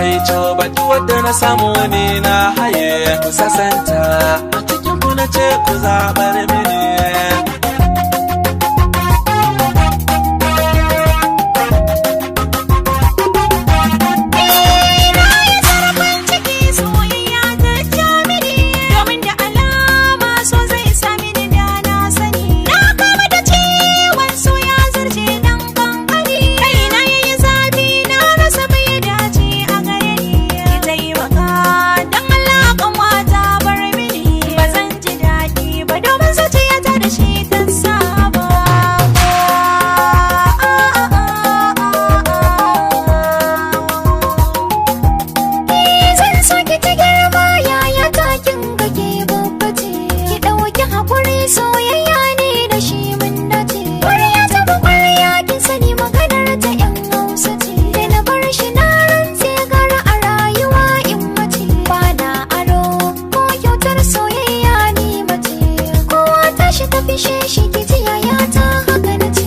kai co baki wadda na samu ne na haye ku sasanta a cikin ku na ce ku zaɓar mini. Soyayya ne da shi mun dace, ƙwarya ta bi ƙwarya kin sani maganar ta ƴan Hausa ce. Da na bar shi na rantse gara a rayuwa in mace, ba da aro ko kyautar soyayya ni mace. Kowa tashi ta fishe shi ki ji yaya ta haka na ce.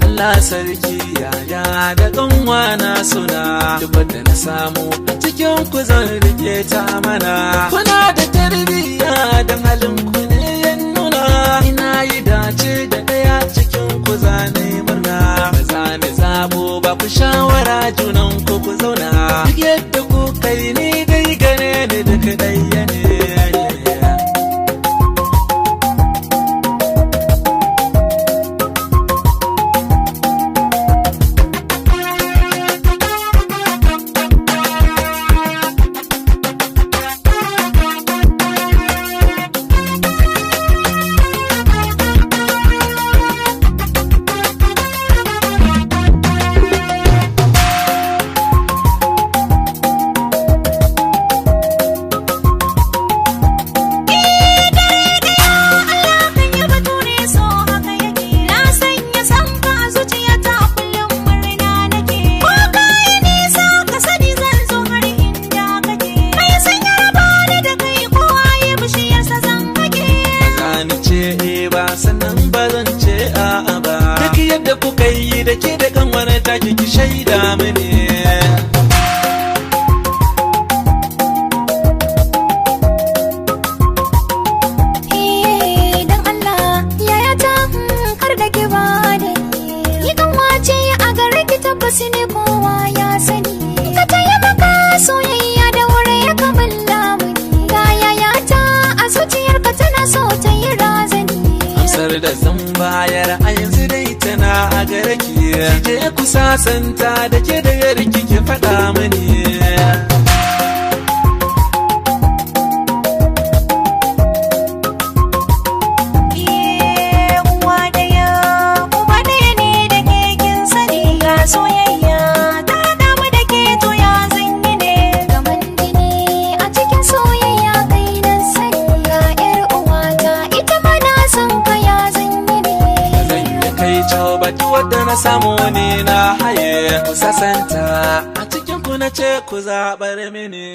Allah sarki yaya da ƙanwana suna duk da na samu a cikin ku zan rike ta mana. Kuna da tarbiyya da halin ku ne ya nuna, ina yi dace da ɗaya cikin ku zane murna. Ba za ni zabo ba ku shawara junan ku ku zauna, duk yadda ku kai ni dai gane ni duka ɗaya ne. Ba sannan ba zan ce a'a ba, duk yadda kuka yi da ke da kanwar taki ki shaida mini. Dan Allah yaya ta kar da ki ba da ni kanwa ce a gare ki tabbas ne kowa ya sani. Ka taimaka soyayya da wuri ya kamalla muni, ga yaya ta a zuciyarka tana so ta yi razani. Amsar da zan bayar a yanzu dai tana a gare ki, je ku sasanta da ke da yarki ki faɗa mini. Soyayya ta damu da ke to ya zanyi ne, gaman jini a cikin soyayya kai nan sani. Ga ƴar uwata ita ma na san ka ya zanyi ne. Zan yi kai co baki wadda na samu ne na haye ku sasanta a cikin ku na ce ku zaɓar mini.